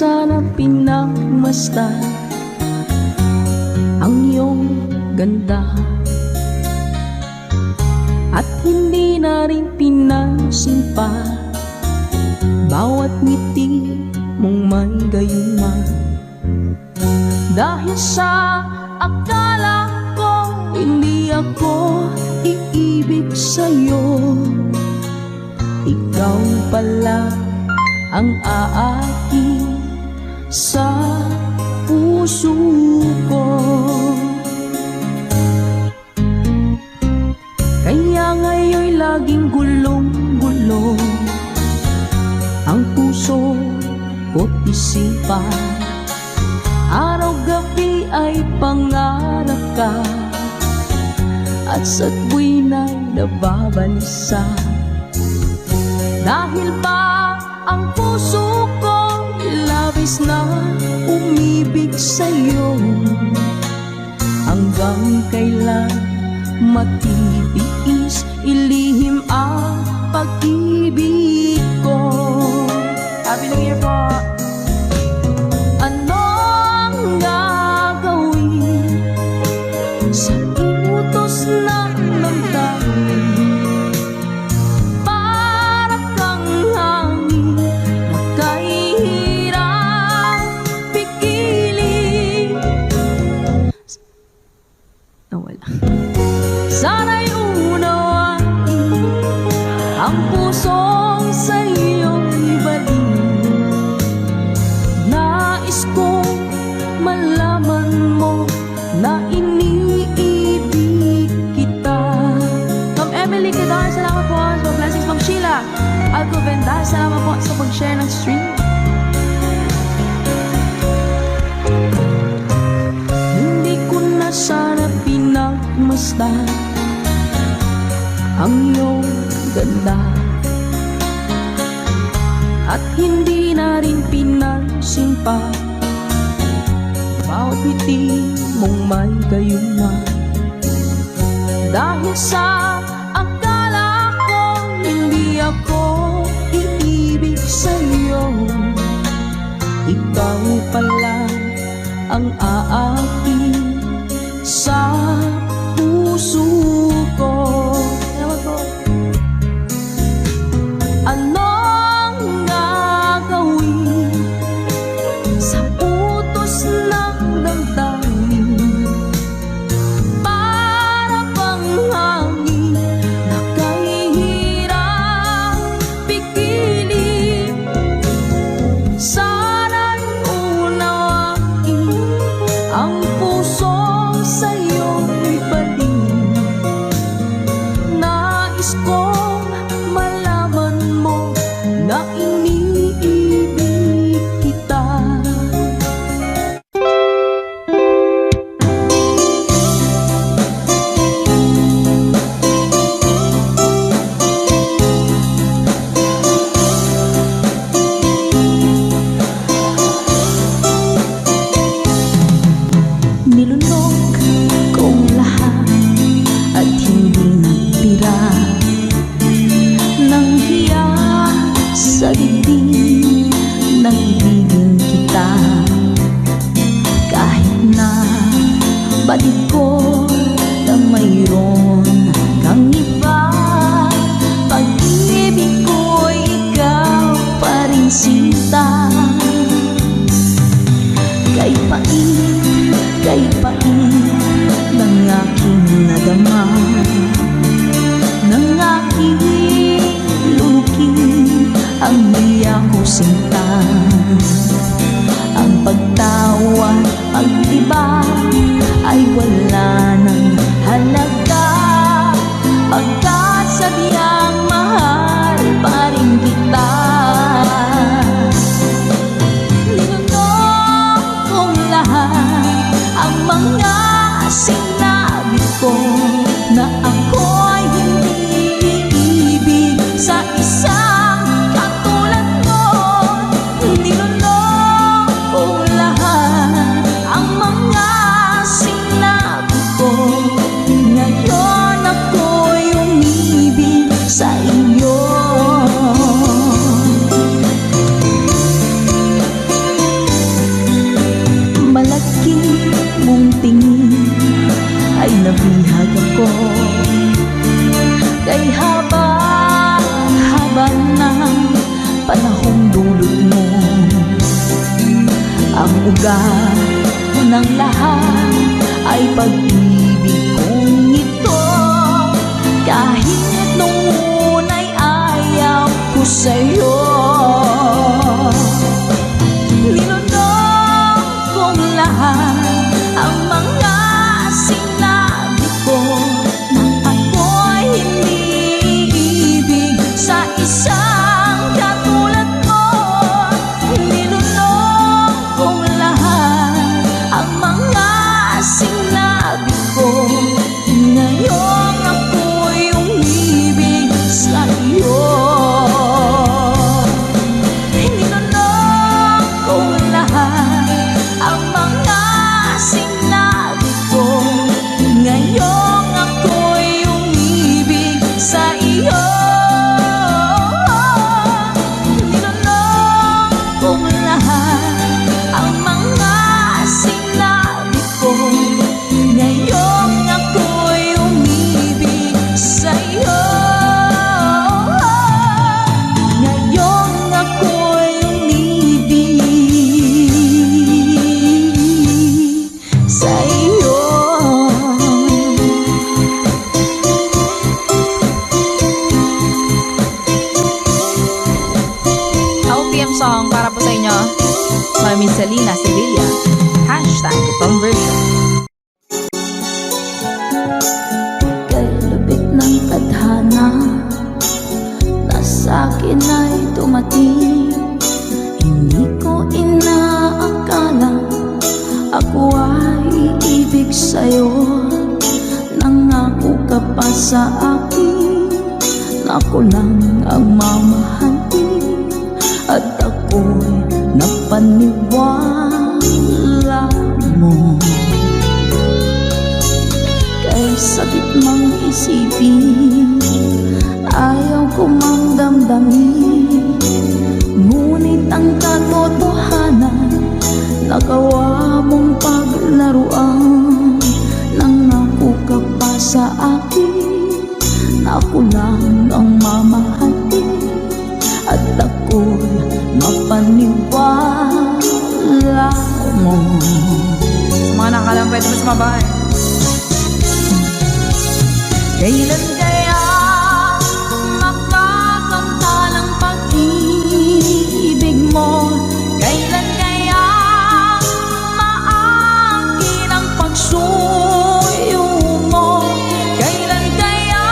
sana pinagmasdan ang iyong ganda, at hindi na rin pinansin pa bawat ngiti mong may gayuma. Dahil sa akala ko hindi ako iibig sa'yo, ikaw pala ang aaki sa puso ko. Kaya ngayon'y laging gulong-gulo ang puso ko't isipan. Araw-gabi ay pangarap ka, at sa tuwina'y nababalisa. Dahil ba ang puso ko labis na umibig sa'yo, hanggang kailan matitiis ilihim ang pag-ibig ko? Happy New Year po! Anong gagawin sa utos ng damdamin? Para kang hangin na kahirap pigilin. Nawala. Sana'y unawain ang pusong sa'yo'y balik. Nais kong malaman mo na iniibig kita. Ma'am Emily Quedar, salamat po sa blessings. Ma'am Sheila Alcovenda, salamat po sa pag-share ng stream. Hindi ko na sana pinagmasdan ang iyong ganda, at hindi na rin pinansin pa bawat ngiti mong may gayuma. Dahil sa akala ko hindi ako iibig sa'yo, ikaw pala ang aaki sa puso ko. Anong gagawin sa utos ng damdamin? Para bang hangin na kahirap pigilin. Sana'y unawain ang puso sa'yo'y balik. Nais kong malaman mo na iniibig kita. Nilunok kong lahat at hindi nagtira ng hiya sa dibdib ng ibigin kita. Kahit na batid ko na mayroon kang iba, pag-ibig ko'y ikaw pa rin sinta. Kay pait ng aking nadama, ng aking lulukin ang niya ko sinta. Ang pagtawa, pag-iba ay wala ng halaga, pagkat sadyang mahal pa rin kita. Ninunok kong lahat ang mga sinabi ko, na ako'y hindi iibig sa isang katulad mo. lugar. Unang lahat ay pag-ibig kong ito. Kahit nung una'y ayaw ko sa'yo, ninunong kong lahat ang mga sinabi ko nang ako'y hindi ibig sa isang katulad mo. Ninunong kong lahat ang mga sinabi ko, ngayong ako'y umibig sa iyo. Ninunong kong lahat ang mga sinabi ko, ngayong ako'y umibig sa iyo. Ninunong kong lahat ang mga sinabi ko, ngayong ako'y umibig sa iyo. Ngayong ako'y umibig sa iyo. OPM song para po sa inyo, Mami Selena Sevilla, #conversion. Kay lubik ng tadhana na sa'kin ay dumating, hindi ko inaakala ako ay iibig sa'yo. Nangako ka pa sa akin na ako lang ang mamahalin, at ako'y napaniwala mo. Kay sakit mang isipin, ayaw ko mang damdamin, ngunit ang katotohanan nagawa mong paglaruan. Nangako ka pa sa akin na ako lang ang mamahalin, at ako'y mapaniwala mo. Sa mga nakalang pwede mo sumabay. Kailan kaya makakanta ng pag-ibig mo? Kailan kaya maangkin ang pagsuyo mo? Kailan kaya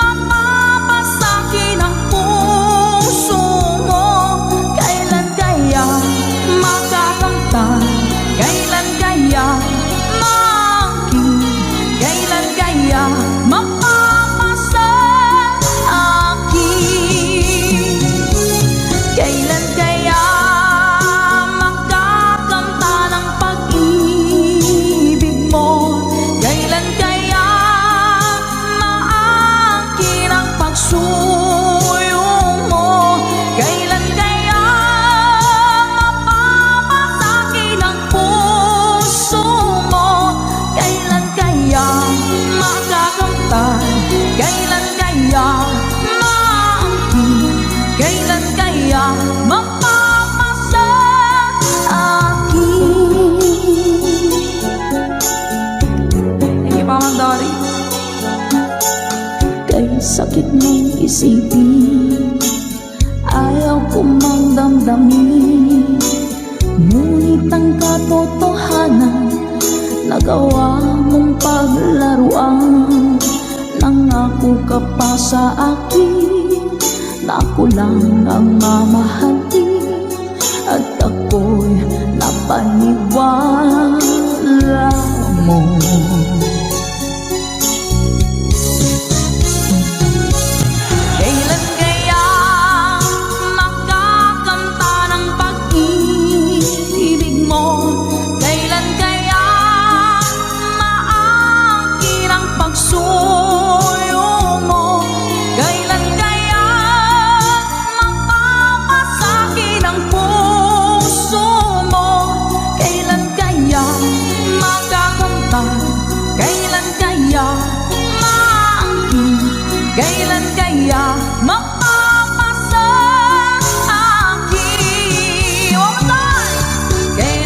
mapapasakin ang puso mo? Kailan kaya makakanta? Kailan kaya maangkin? Kailan kaya mapapasa-akin? Kailan kaya makakanta ng pag-ibig mo? Kailan kaya maangkin ang pagsuyo mo? Kailan kaya mapapasakin ang puso mo? Kailan kaya makakanta? Kailan kaya maangkin? Kailan kaya mapapasa-akin? Thank you, Mama Dory. Kay sakit mong isipin, ayaw ko mang damdamin, ngunit ang katotohanan nagawa mong paglaruan. Nangako ka pa sa akin na ako lang ang mamahalin, at ako'y napaniwala mo. Kailan kaya makakanta ng pag-ibig mo? Kailan kaya maangkin ang pagsuyo mo? Kailan kaya mapapasakin ang puso mo? Kailan kaya makakanta? Kailan kaya maangkin? Kailan kaya mapapasa-akin? One more time.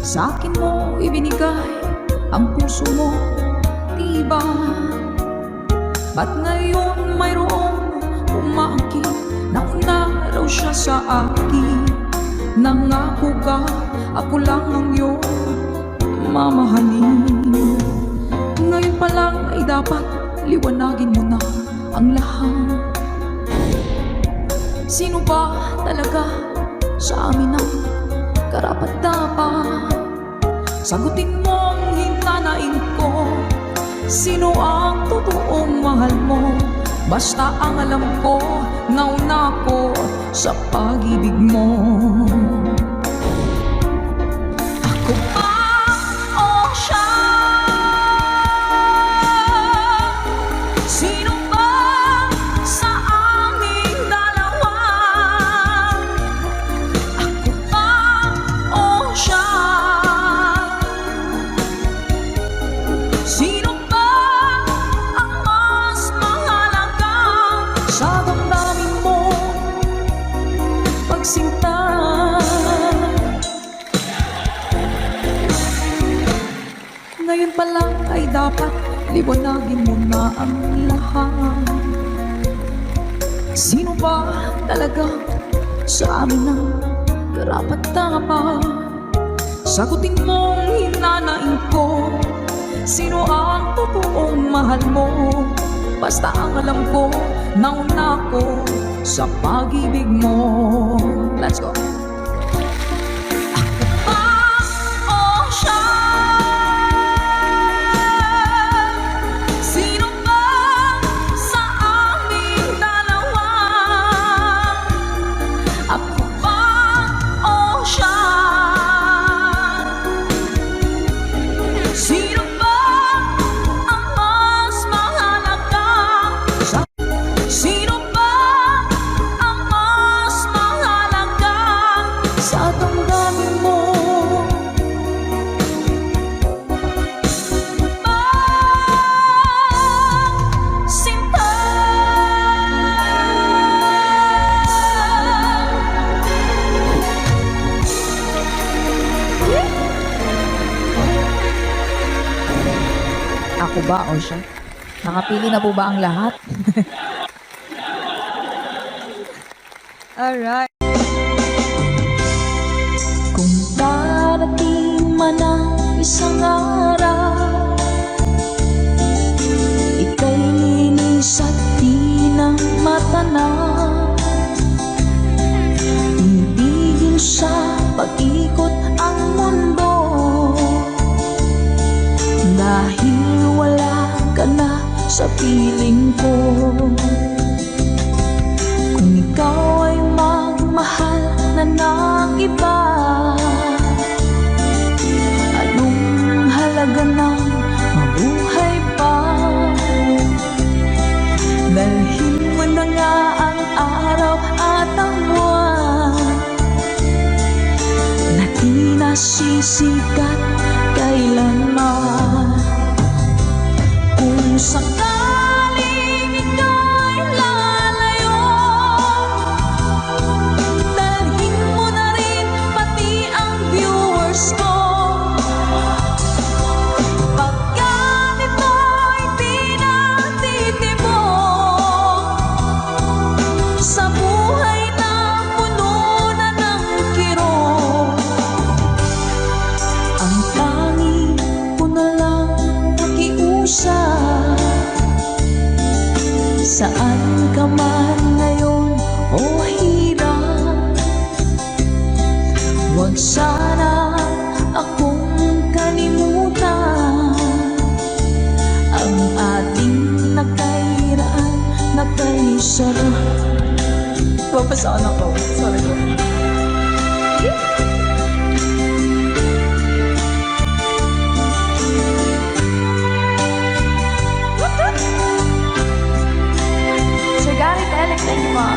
Sa akin mo ibinigay ang puso mo, diba? Ba't ngayon mayroong umaakit na una raw siya sa akin? Nangako ka, ako lang ang iyong mamahalin. Ngayon pa lang ay dapat liwanagin mo na ang lahat. Sino ba talaga sa amin ang karapat-dapat? Sagutin mo ang hinanain ko. Sino ang totoong mahal mo? Basta ang alam ko, nauna ko sa pag-ibig mo. Ako ba o siya? Sino ba sa aming dalawa? Ako ba o siya? Sino ba ang mas mahalaga sa damdamin mo pagsinta? Ngayon pa lang ay dapat liwanagin mo na ang lahat. Sino ba talaga sa amin ang karapat-dapat? Sagutin mo ang hinanain ko. Sino ang totoong mahal mo? Basta ang alam ko, nauna ko sa pag-ibig mo. Let's go. Ako ba o siya? Sino ba sa aming dalawa? Ako ba o siya? Sino ba ang mas mahalaga? Sino ba ang mas mahalaga sa damdamin mo? Sinta. Ako ba o siya? Nakapili na po ba ang lahat? Alright. Kung darating man ang isang araw, ika'y linis at di na matanaw, tinigil sa pag-ikot ang mundo, dahil wala ka na sa piling ko. Kung ikaw ay magmahal na ng iba, anong halaga ng mabuhay pa? Dalhin mo na nga ang araw at ang buwan na di nasisikat kailanman. Kung sakaling ika'y lalayo, dalhin mo na rin pati ang viewers ko. Pagkat ito'y di natitibok sa buhay na puno na ng kirot, ang tanging ko na lang pakiusap. Saan ka man ngayon o hirap, huwag sana akong kalimutan. Ang ating nakairaan, nakaisarap. Papasaan ako. Sorry ko. Sir Gary Telek, thank you, Mom.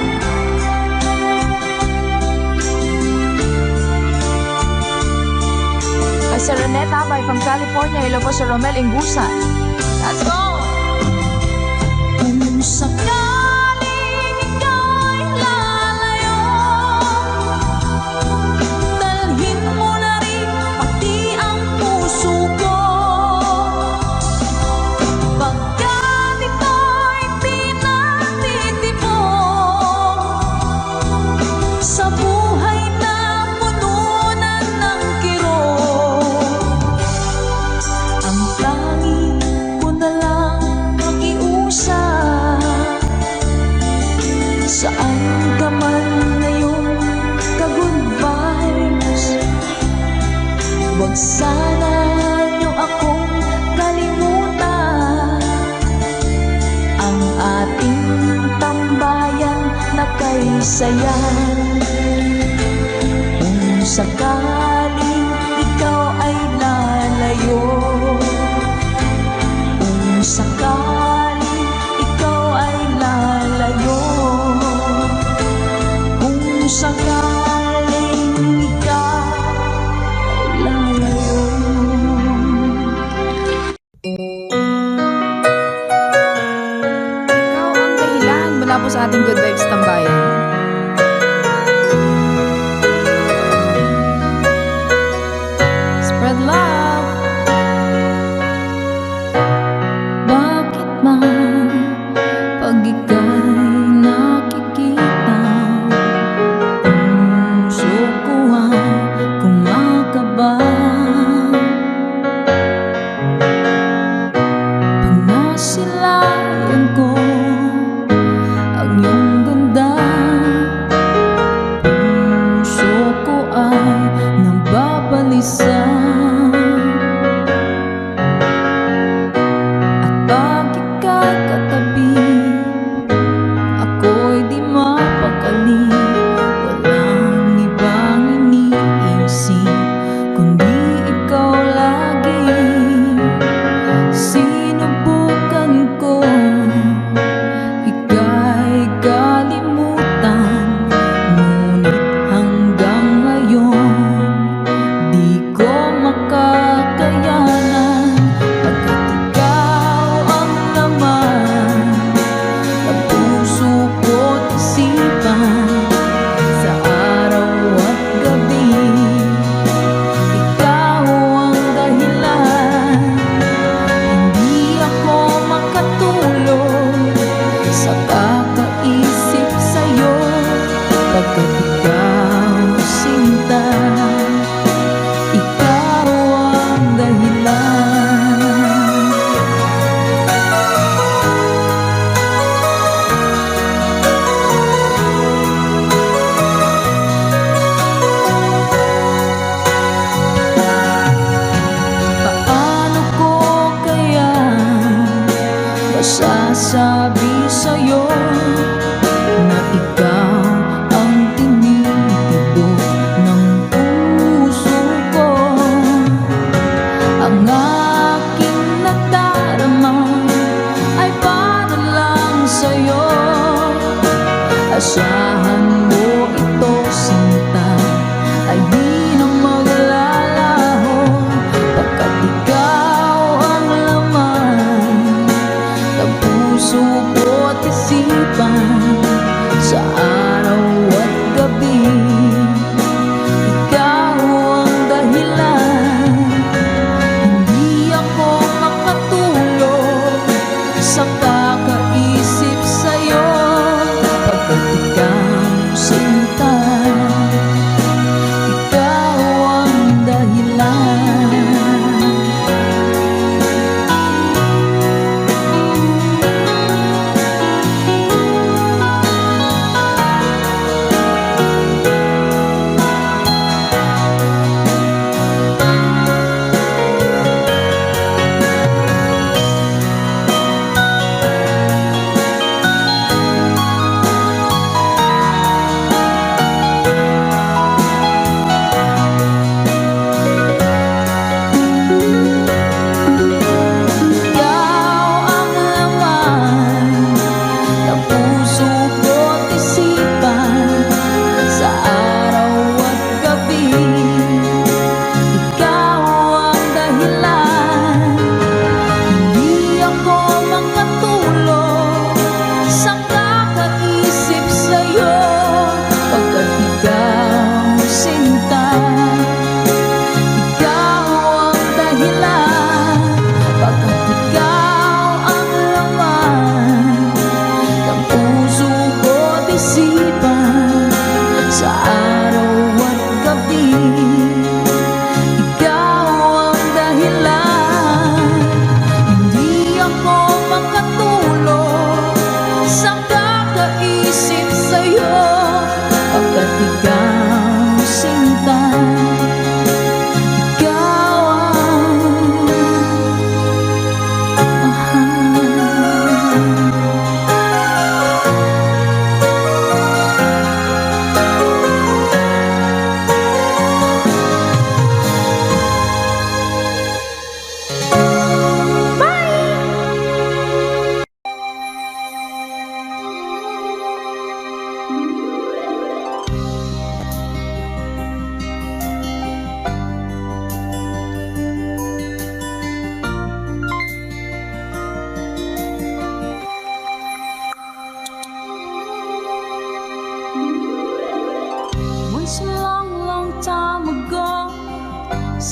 Kay Sir Reneta Abay from California, hello po Sir Romel Ingusan. Let's go! Kung sakaling ika'y lalayo, dalhin mo na rin pati ating tambayan na kay saya. Kung sakaling ikaw ay lalayo, kung sakaling ikaw ay lalayo, kung sakaling ikaw ay lalayo. Ikaw ang dahilan mula po sa ating Good Vibes Tambayan. Spread love. Bakit man pag ika'y nakikita, puso ko ay kumakaba? Pag nasilayan ko ang iyong ganda, puso ko ay nababalisa. Pag ika'y katabi, ako'y di mapakali. Walang ibang iniisip kundi ikaw lagi. Sinubukan ko ika'y kalimutan, ngunit hanggang ngayon di ko makakayanan. Pagkat ikaw ang laman ng puso ko't isipan, sa araw at gabi ikaw ang dahilan. Hindi ako makatulog sa kakaisip sa'yo, pagkat ikaw sinta, ikaw ang dahilan. Paano ko kaya masasabi sa'yo na ikaw ang tinitibok ng puso ko? Ang aking nadarama ay para lang sa'yo. Asahan mo ito, sinta, ay di na maglalaho, pagkat ikaw ang laman ng puso ko't isipan, sa araw at gabi ikaw ang dahilan. Hindi ako makatulog sa kakaisip sa'yo, pagkat ikaw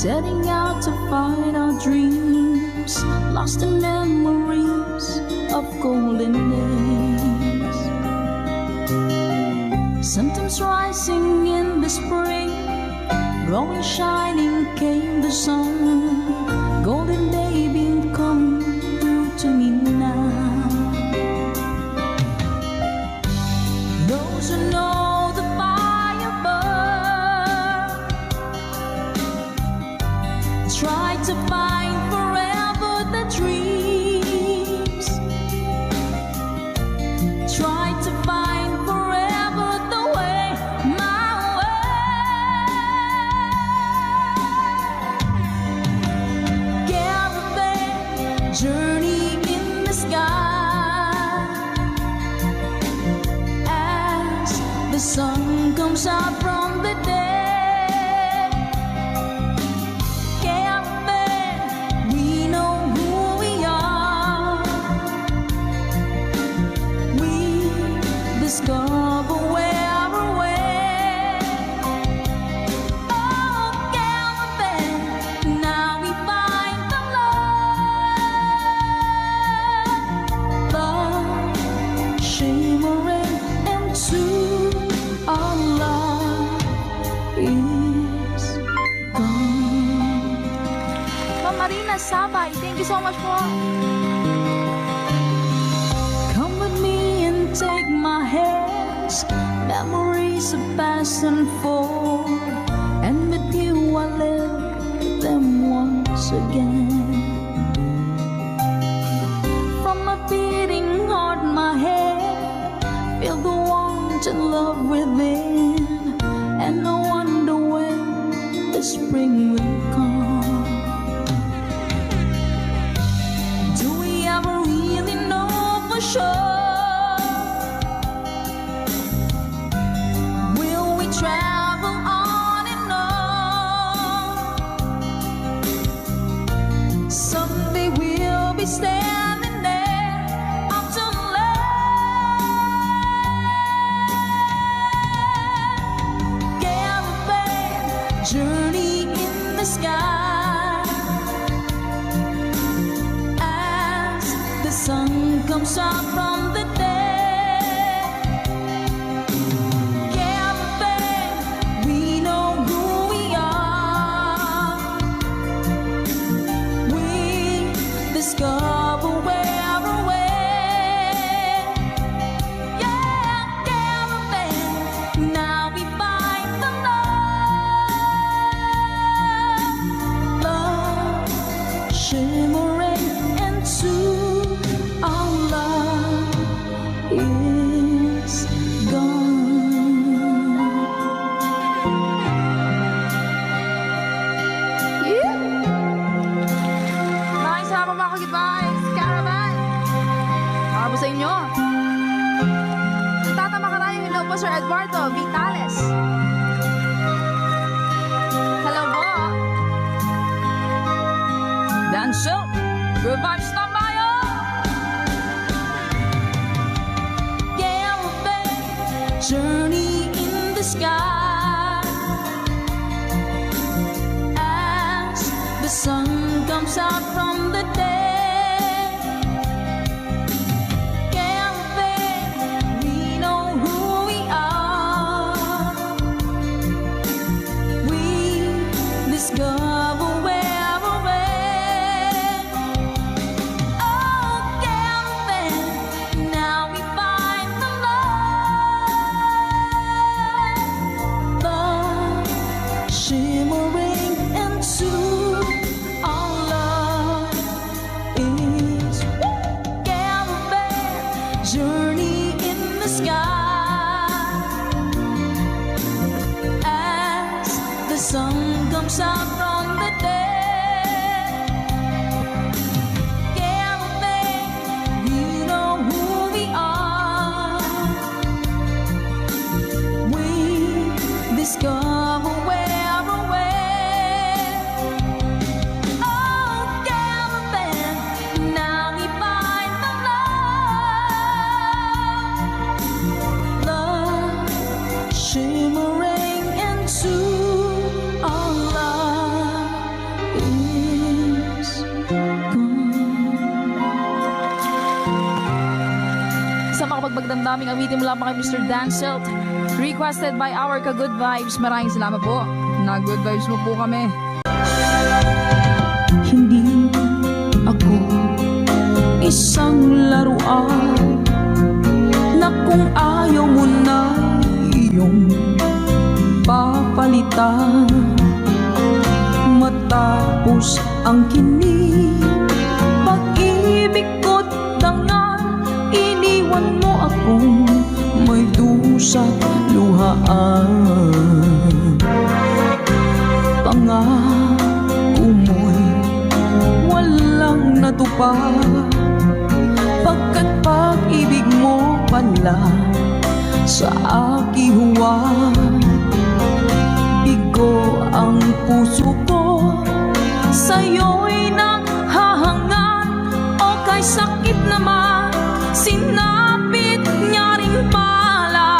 setting out to find our dreams, lost in memories of golden days. Sometimes rising in the spring, growing shining came the sun. Golden day beam come through to me now. Those who know the fire burn try to find forever the dreams, try to find forever the way, my way. Caravan journey in the sky as the sun comes out from the day. Discover where we're way. Oh, caravan, now we find the love shimmering into our love is gone. Ma'am Marina Sabay, thank you so much po. Come with me and take my hands, memories of past unfold, and with you I live them once again. From my beating heart, my head, feel the warmth and love within, and I wonder when the spring will come. Do we ever really know for sure? Travel on and on. Someday we'll be standing there up to land. Caravan journey in the sky as the sun comes out from the day. Discover where we're way. Yeah, caravan, now we find the love shimmering into our love is gone. Nice, salamat mga ka-goodbyes. Caravan. Para po sa inyo. Tatama ka tayo. Hello po, Sir Eduardo Vitales. Hello po. Dance up, good vibes tambayo. Caravan journey in the sky as the sun comes out from the day. Caravan, we know who we are. We discover where we're way. Oh, caravan, now we find the love shimmering into our love is caravan journey in the sky as the sun comes out from the day. Caravan, we know who we are. We discover where we're way. Oh, caravan, now we find the love Isa makapagbagdamdaming awitin mula pa kay Mr. Danselt. Requested by our ka-good vibes. Maraming salamat po. Na-good vibes mo po kami. Hindi ako isang laruan na kung ayaw mo na iyong papalitan. Matapos ang kinig, pag-ibig ko't dangal, iniwan mo akong may dusa't luhaan. Pangako mo'y walang natupad, pagkat pag-ibig mo pala sa aking huwad. Bigo ang puso ko, sa'yo'y nanghahangat, o kay sakit naman, sinapit niya rin pala.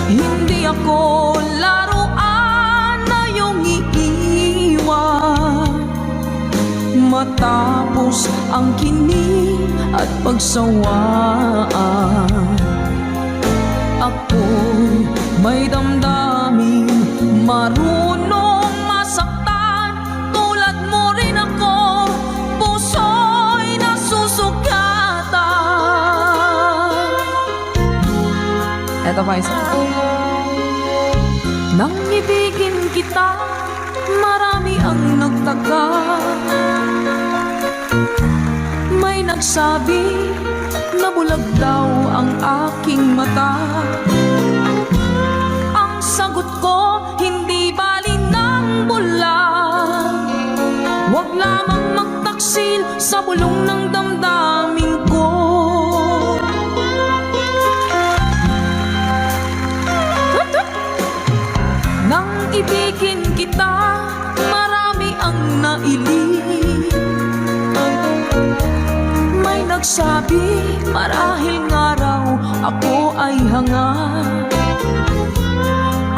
Hindi ako laruan na iyong iiwan. Matapos ang kinig at pagsawaan, ako'y may damdaming marunong masaktan. Tulad mo rin ako, puso'y nasusugatan. Eto pa isa. Nang ibigin kita, marami ang nagtaka. May nagsabi na bulag daw ang aking mata. Ang sagot ko, hindi bali ng bulag. Huwag lamang magtaksil sa bulong ng damdamin ko. Nang ibigin kita, marami ang nailing. May nagsabi, marahil nga raw ako ay hanga.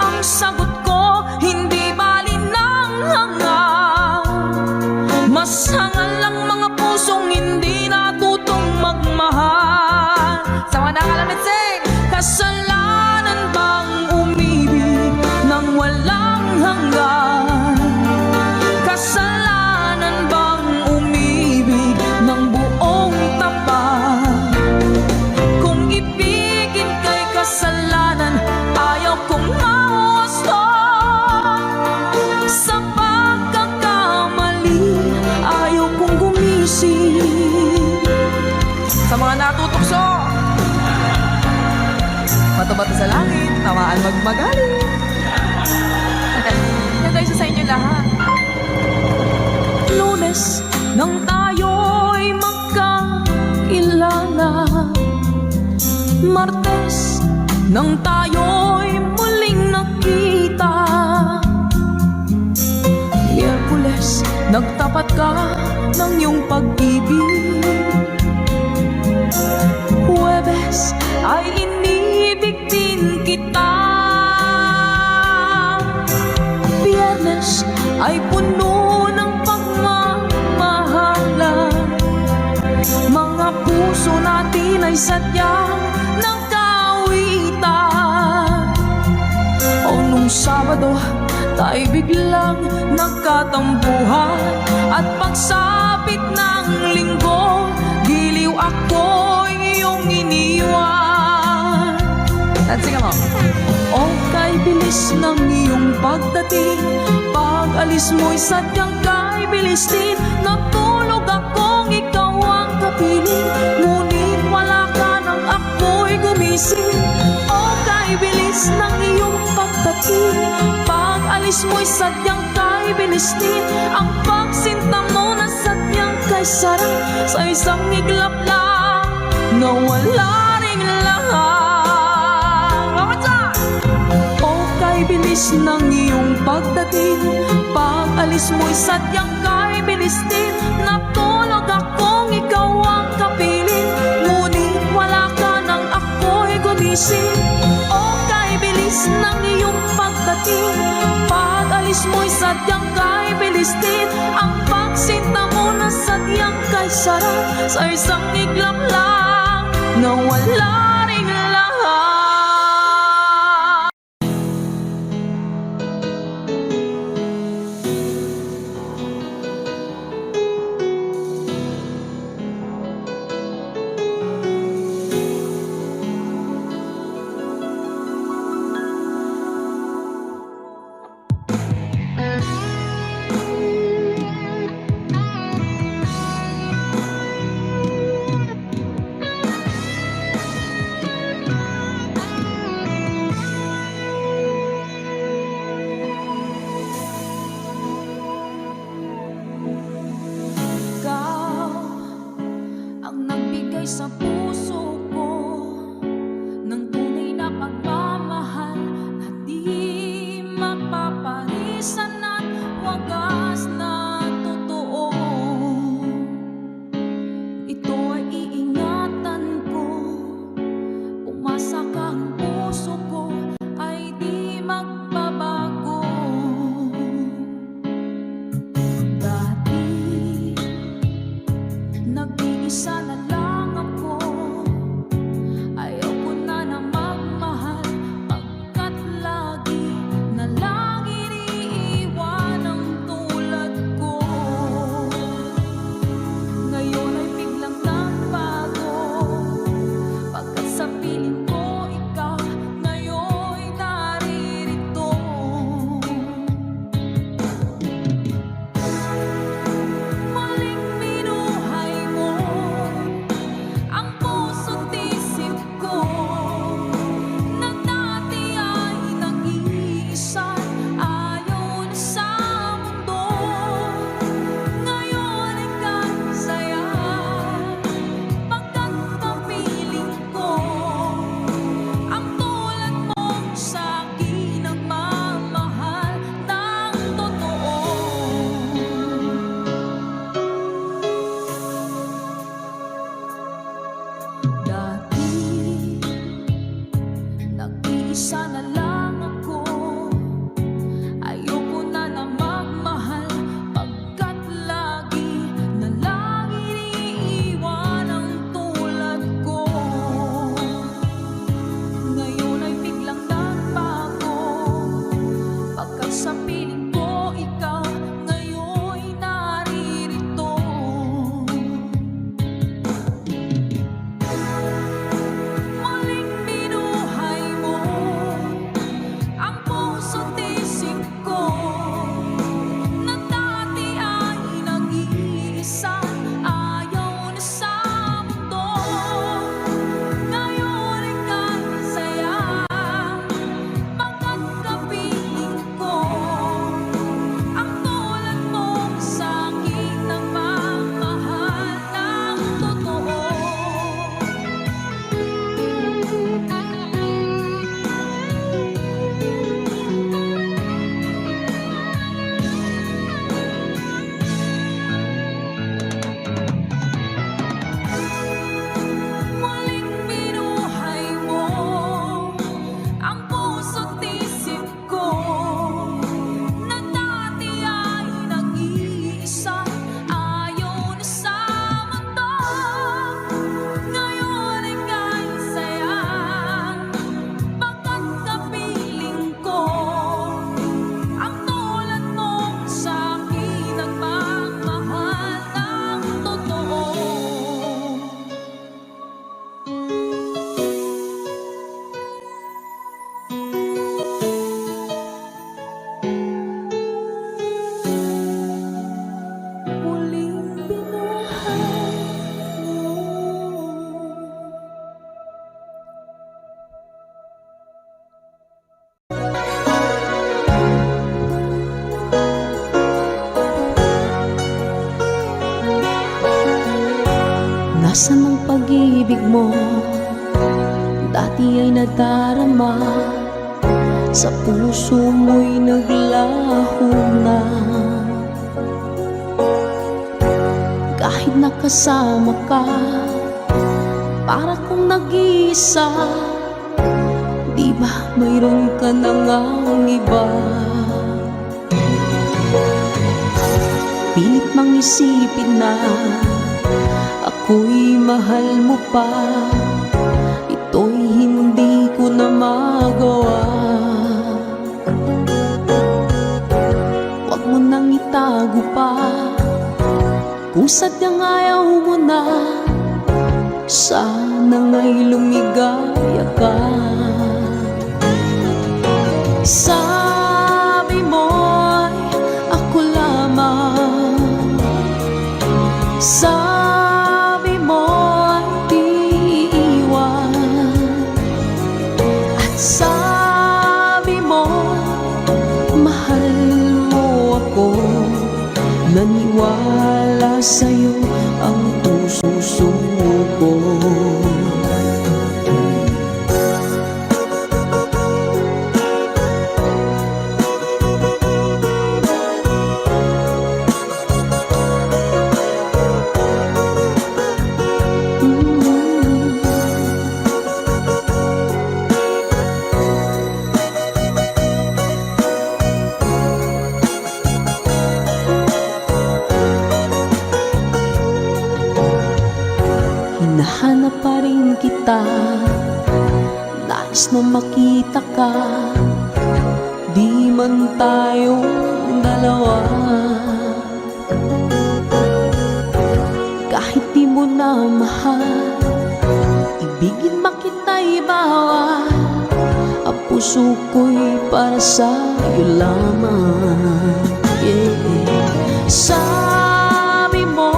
Ang sagot ko, hindi bali ng hanga. Mas hangal lang mga pusong hindi natutong magmahal. Sa mga nakalamit, sing! Kasalanan bang umibig nang walang hanggan? Kasalanan bang umibig ng buong tapat? Kung ibigin kay kasalanan, ayaw kong mawasto. Sa pagkakamali, ayaw kong gumising. Sa mga natutukso, bato-bato sa langit, tawaan magmagaling. Yan tayo sa inyo lahat. Lunes nang tayo'y magkakilala, Martes nang tayo'y muling nakita, Miyerkules nagtapat ka ng iyong pag-ibig, Huwebes ay inibig din kita, Biyernes ay puno ng pagmamahalan. Mga puso natin ay sadyang nagkawitan. O nung Sabado, tayo biglang nagkatampuhan. At pagsapit ng Linggo, giliw ako iyong iniwan. Let's sing along. O kay bilis ng iyong pagdating, pag-alis mo'y sadyang kay bilis din. Natulog akong ikaw ang kapiling, ngunit wala ka nang ako'y gumising. O kay bilis ng iyong pagdating, pag-alis mo'y sadyang kay bilis din. Ang pagsinta mo na sadyang kay sarap, sa isang iglap lang nawala ring lahat. Bilis ng iyong pagdating, pag-alis mo'y sadyang kay bilis din. Natulog akong ikaw ang kapiling, ngunit wala ka nang ako'y gumising. O kay bilis ng iyong pagdating, pag-alis mo'y sadyang kay bilis din. Ang pagsinta mo na sadyang kay sarap, sa isang iglap lang nawala ring lahat. Ikaw ang nagbigay sa puso ko ng tunay na pagmamahal na di mapaparisan at wagas na totoo. Ito ay iingatan ko, umasa ka, ang puso ko ay di magbabago. Dati nag-iisa na lang ako, ayaw ko na magmahal, pagkat lagi na lang iniiwan ang tulad ko. Ngayon ay biglang nagbago, pagkat sa piling ko ikaw ngayon naririto. Muling binuhay mo ang puso't isip ko, na dati ay nag-iisa, ayaw na sa mundo. Ngayon ay kasaya, pagkat kapiling ko ang tulad mong sa'kin nagmamahal ng totoo. Dati nag-iisa na lang ako, ayoko na magmahal, pagkat lagi na lang iniiwan ang tulad ko. Ngayon ay biglang nagbago, pagkat sa piling ko ikaw ngayon naririto. Muling binuhay mo ang puso't isip ko, na dati ay nag-iisa, ayaw na sa mundo. Ngayon ay kasaya, pagkat kapiling ko ang tulad mong sa'kin nagmamahal ng totoo. Muling binuhay mo ang puso't isip ko, na dati ay nag-iisa, ayaw na sa mundo. Ngayon ay kasaya, pagkat kapiling ko ang tulad mong sa'kin nagmamahal ng totoo. Muling binuhay mo. Nasaan ang pag-ibig mo? Dati ay nadarama, sa puso mo'y naglaho na. Kahit nakasama ka, para kong nag-iisa, di ba mayroon ka na ngang iba? Pilit mang isipin na ako'y mahal mo pa, Kung sadyang ayaw mo na, sana nga'y lumigaya ka. Sabi mo'y ako lamang, sabi mo'y di iiwan, at sabi mo mahal mo ako. Naniwala sa'yo ang puso ko. Hinahanap pa rin kita, nais na makita ka, di man tayong dalawa. Kahit di mo na mahal, ibigin makita'y bawal. Ang puso ko'y para sa'yo lamang, yeah. Sabi mo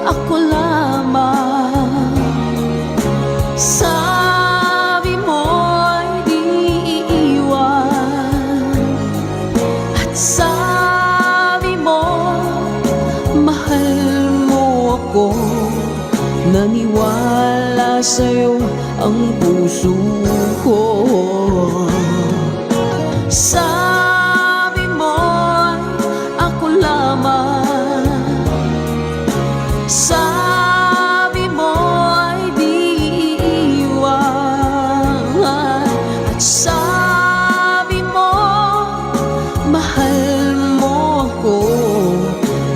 ako lamang, sabi mo'y di iiwan, at sabi mo mahal mo ako. Naniwala sa'yo ang puso ko. Sabi mo'y ako lamang, sabi mo'y di iiwan, at sabi mo mahal mo ako.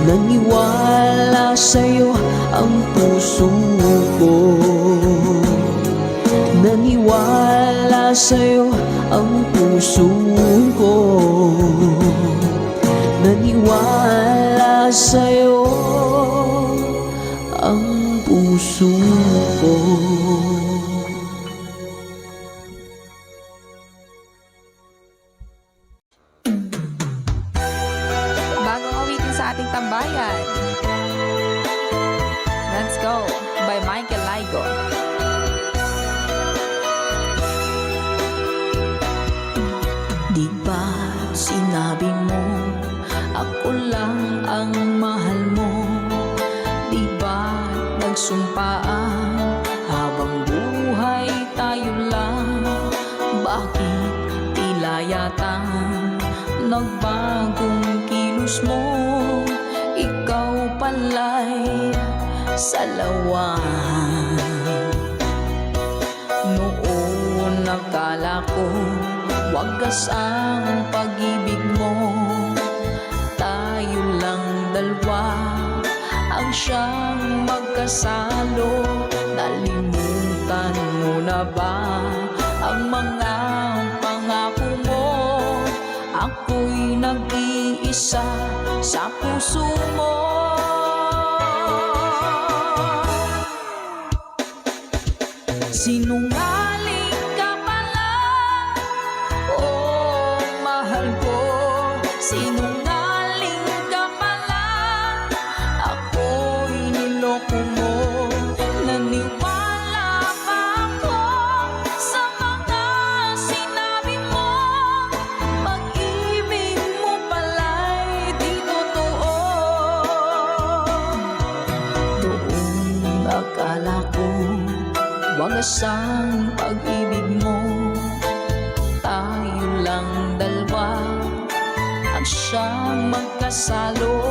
Naniwala sa'yo ang puso ko. Naniwala sa'yo ang puso ko. Naniwala sa'yo ang puso ko. Bagong awitin sa ating tambayan. Let's Go by Michael Laigo. Di ba sinabi mo ako lang ang mahal mo? Di ba nagsumpaan habang buhay tayo lang? Bakit tila yata nagbagong kilos mo? Ikaw pala'y salawan. Noon nakala ko wagas ang pag-ibig mo. Tayo lang dalawa ang siyang magkasalo. Nalimutan mo na ba ang mga pangako mo? Ako'y nag-iisa sa puso mo. Sinungaling ka pala, oh mahal ko. Sinungaling ka pala, ako'y niloko mo. Naniwala pa ako sa mga sinabi mo. Pag-ibig mo pala'y di totoo. Doon akala ko wagas ang pag-ibig mo. Tayo lang dalawa ang siyang magkasalo.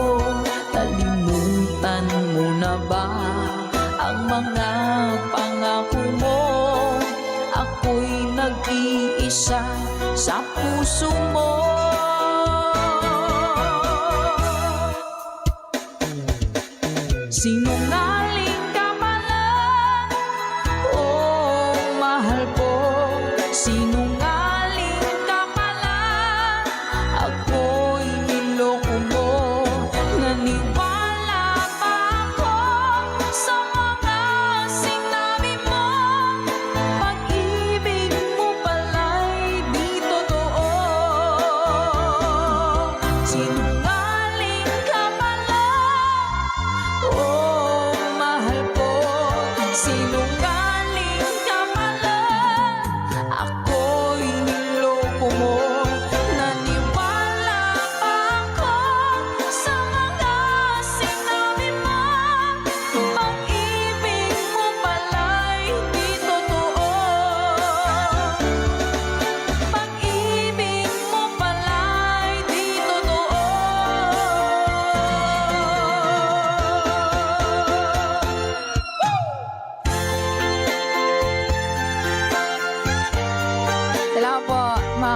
Nalimutan mo na ba ang mga pangako mo? Ako'y nag-iisa sa puso mo. Sinungaling ka pala, oh mahal ko. Sinungaling ka pala, ako'y niloko mo. Naniwala pa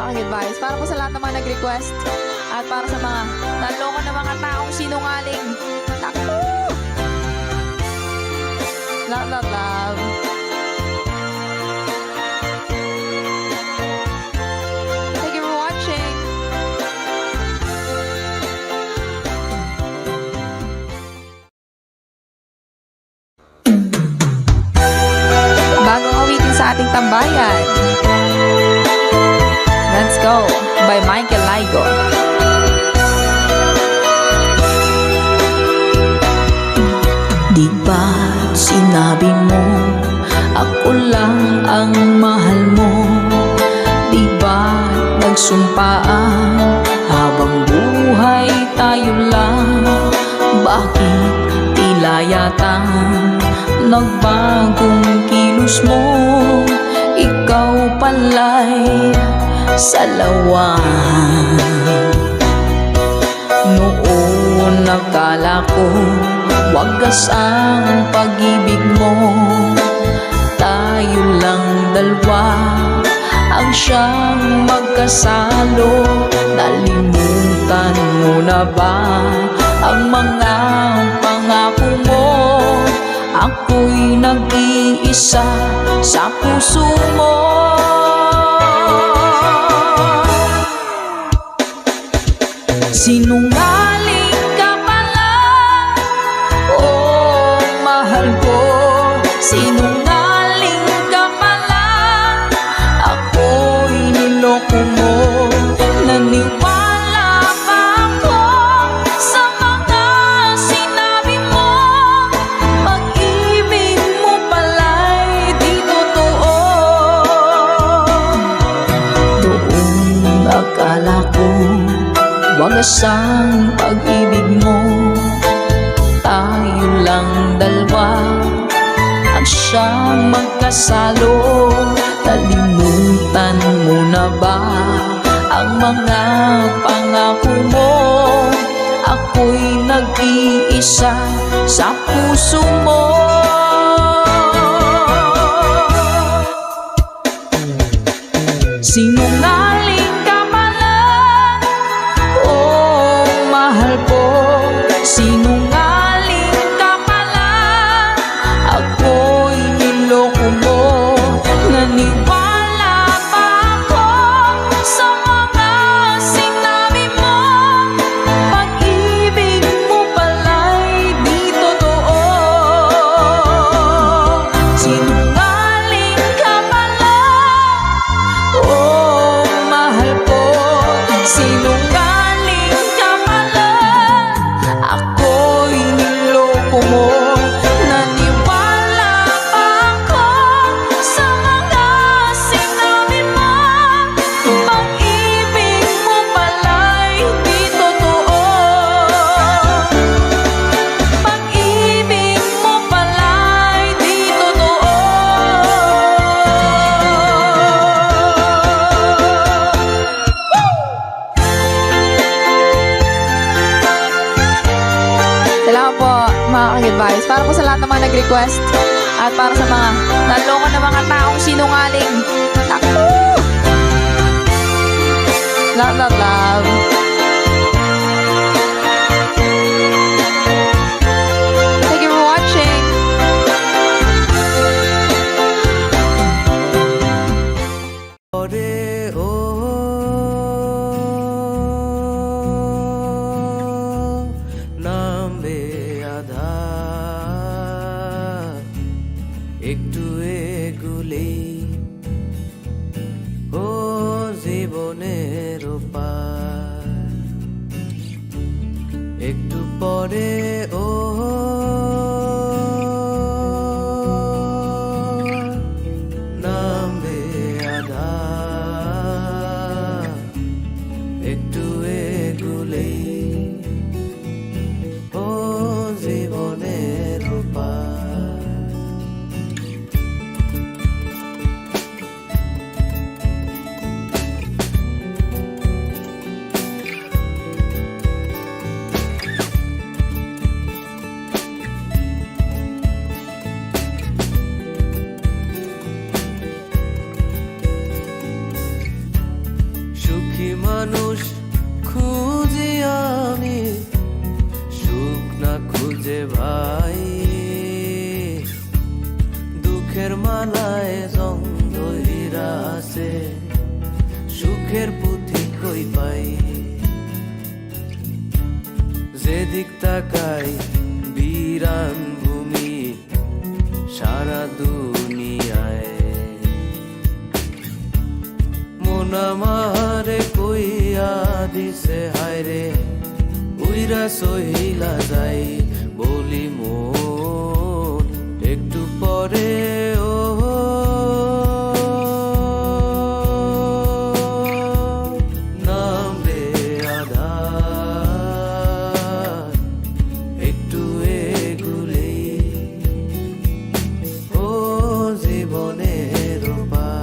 mga ka-advice. Para po sa lahat ng mga nag-request at para sa mga naloko na mga taong sinungaling. Naku! Love, love, love. Thank you for watching. Bagong awitin sa ating tambayan. Let's Go by Michael Laigo. Di ba't sinabi mo ako lang ang mahal mo? Di ba't nagsumpaan habang buhay tayo lang? Bakit tila yata nagbagong kilos mo? Ikaw pala'y salawan. Noon nakala ko wagas ang pag-ibig mo. Tayo lang dalawa ang siyang magkasalo. Nalimutan mo na ba ang mga pangako mo? Ako'y nag-iisa sa puso mo. Sinungaling ka pala, oh mahal ko. Sinungaling ka pala, ako'y niloko mo. Naniwala pa ako sa mga sinabi mo. Pag-ibig mo pala'y di totoo. Doon akala ko wagas ang pag-ibig mo. Tayo lang dalawa ang siyang magkasalo. Nalimutan mo na ba ang mga pangako mo? Ako'y nag-iisa sa puso mo. Sinungaling ka pala, oh mahal ko. Sinungaling ka pala, ako'y niloko mo. Naniwala pa ako sa mga sinabi mo. Pag-ibig mo pala'y di totoo. Sinungaling ka pala, oh mahal ko. Sinungaling ka pala, ako'y niloko mo. Naniwala pa ako sa mga sinabi mo. Pag-ibig mo pala'y di totoo. Pag-ibig mo pala'y di totoo. Salamat po mga ka-advice. Para po sa lahat ng mga nag-request at para sa mga naloko na mga taong sinungaling. Naku! Love, love, love. Thank you for watching. নামবে আধার একটু এগুলি ও জীবনের পার একটু পরে ও নামবে আধার একটু এগুলি ও জীবনের পার মাথায় জং ধইরা আছে, সুখের পুঁথি কই পাই, যেদিক তাকাই বিরান ভূমি সারা দুনিয়ায়। মন আমারে কইয়া দিছে হায়রে, উইরা সহিলা যাই, বলি মন একটু পরে ও নামবে আধার, একটু এগুলেই ও জীবনের পার।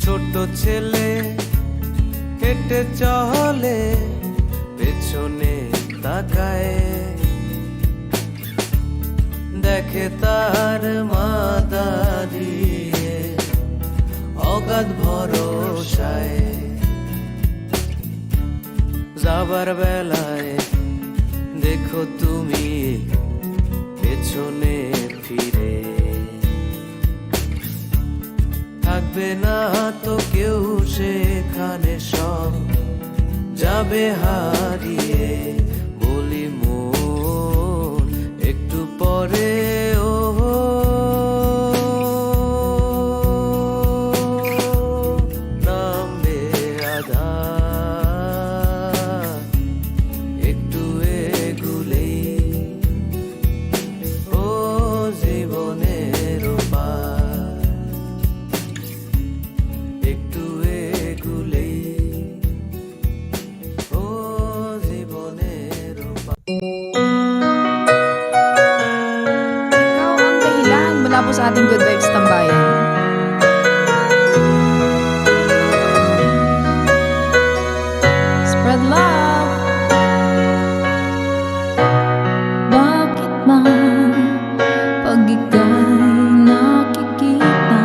ছোট ছেলে হেঁটে চলে, পেছনে তাকায়, দেখে তার মা দাঁড়িয়ে অগাধ ভরসায়। যাবার বেলায় দেখো তুমি পেছনে ফিরে, থাকবে না তো কেউ সেখানে, সব যাবে হারিয়ে, বলি মন একটু পরে ও নামবে আধার, একটু এগুলেই ও জীবনের পার, একটু এগুলেই ও জীবনের পার। Ikaw ang dahilan mula po sa ating Good Vibes Tambayan. Spread love. Bakit man pag ika'y nakikita,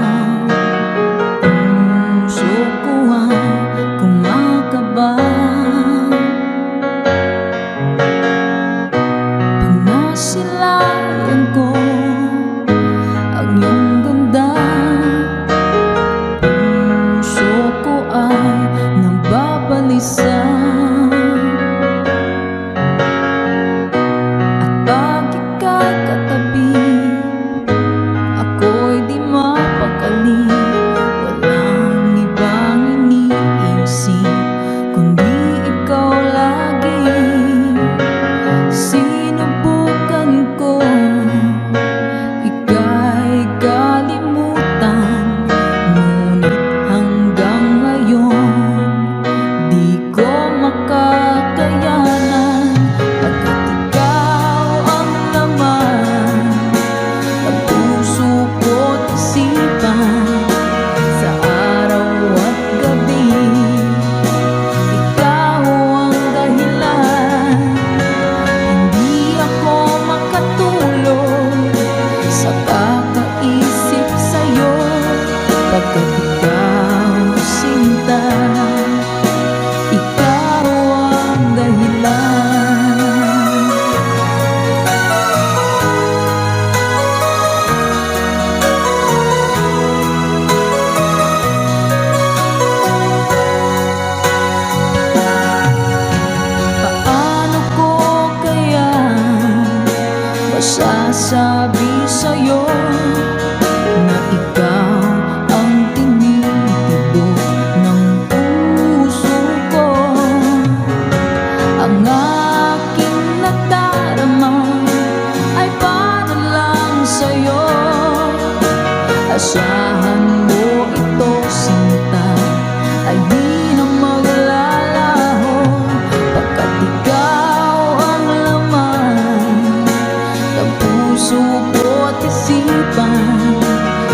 puso ko ay kumakaba. Pag nasilayan ko ang iyong ganda, puso ko ay nababalisa. At pag ika'y katabi, ako'y di mapakali. Walang ibang iniisip kundi ikaw lagi. Sinubukan ko ika'y kalimutan, ngunit hanggang ngayon di ko makakayanan. Pagkat ikaw ang laman ng puso ko't isipan, sa araw at gabi ikaw ang dahilan. Hindi ako makatulog sa kakaisip sa'yo, pagkat ikaw sinta, ikaw ang dahilan. Paano ko kaya masasabi sa'yo na ikaw ang tinitibok ng puso ko? Ang aking nadarama ay para lang sa'yo. Asahan mo ito, sinta, ay di na maglalaho, pagkat ikaw ang laman ng puso ko't isipan,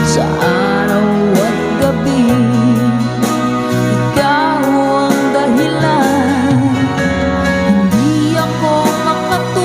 sa araw at gabi ikaw ang dahilan. Hindi ako makatulog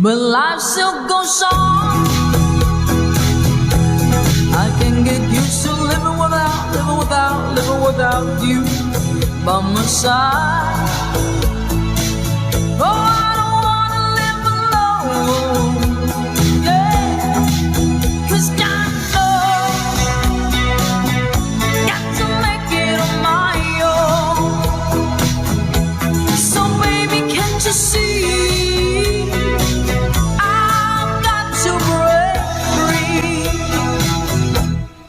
but life still goes on. I can get used to living without you by my side. Oh, I don't wanna live alone, yeah, 'cause God knows, got to make it on my own. So baby, can't you see, I've got to break free.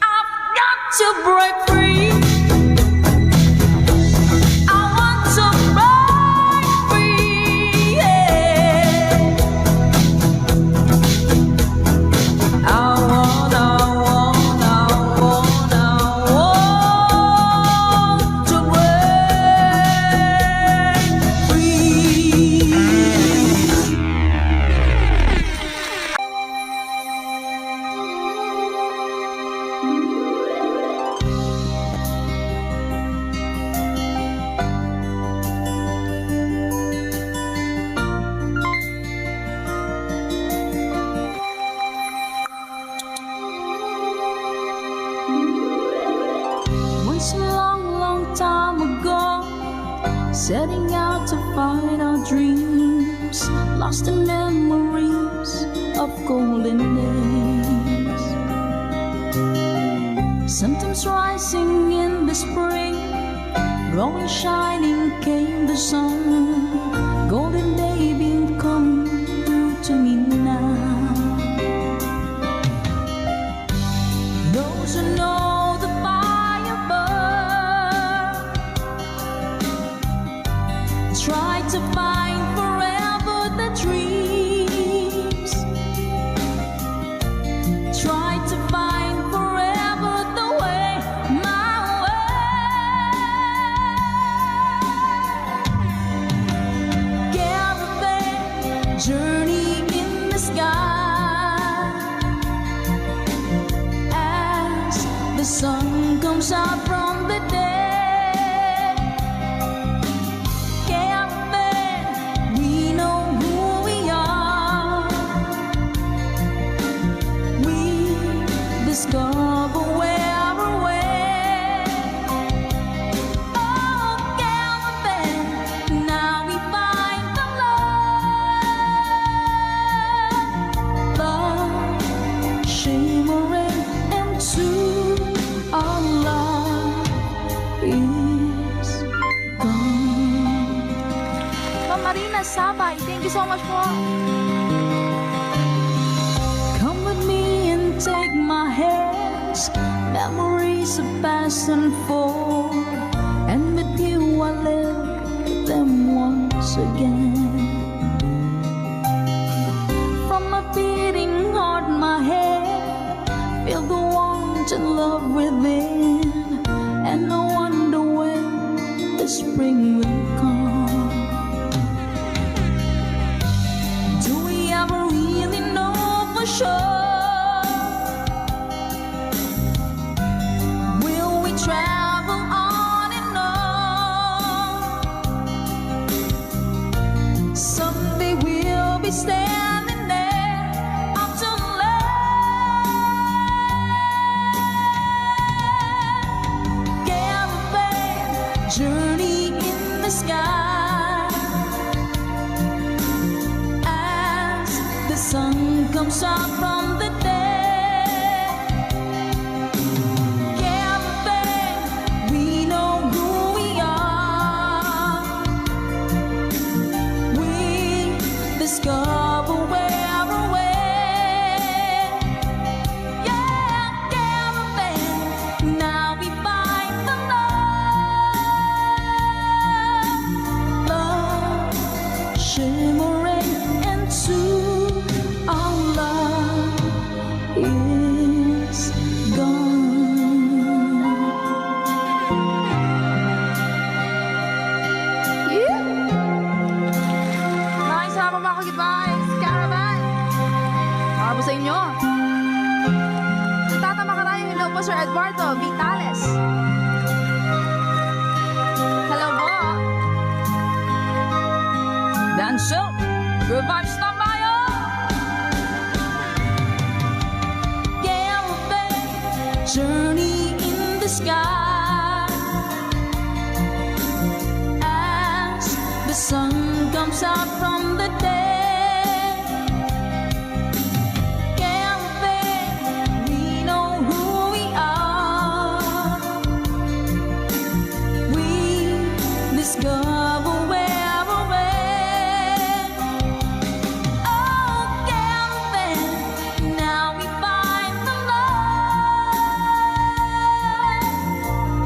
I've got to break free. I want to break free, yeah. I want to break free. Once a long time ago, setting out to find our dreams, lost in memories of golden days. Sometimes rising in the spring, growing shining came the sun. Golden day being come through to me now. Those who know the fire burn try to find forever the dreams, try to find forever the way, my way. Caravan journey in the sky as the sun comes out from the dead. Caravan, we know who we are. We discover where we're way. Oh, caravan, now we find the love shimmering into our love is gone. Ma'am Marina Sabay, thank you so much po. Come with me and take my hands. Memories of past unfold, and with you I live them once again. From my beating heart, my head, feel the warmth and love within, and I wonder when the spring will come. Do we ever really know for sure? Will we travel on and on? Someday we'll be standing there up to land. Caravan journey in the sky as the sun comes out from the dead. Caravan, we know who we are. We discover where we're way. Yeah, caravan, now we find the love shimmering into our love comes out from the dead. Can't think we know who we are. We discover where we went. Oh, can't think now we find the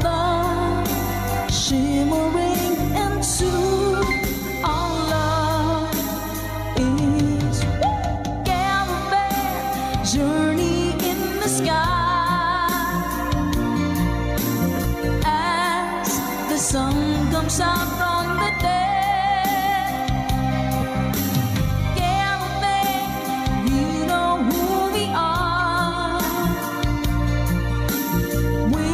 love, the shimmering into our love is caravan journey in the sky as the sun comes out from the dead. Caravan, you know who we are. We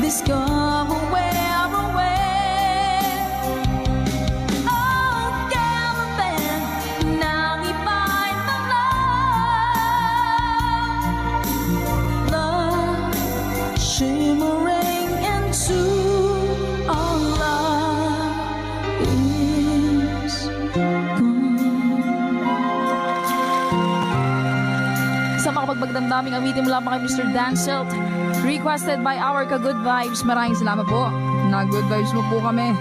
discover where we went. Oh, caravan, now we find the love, love shimmering into our love is gone. Sa makapagbagdamdaming awitin mula pa kay Mr. Dan Silt, requested by our ka-good vibes. Maraming salamat po. Na-good vibes mo po kami.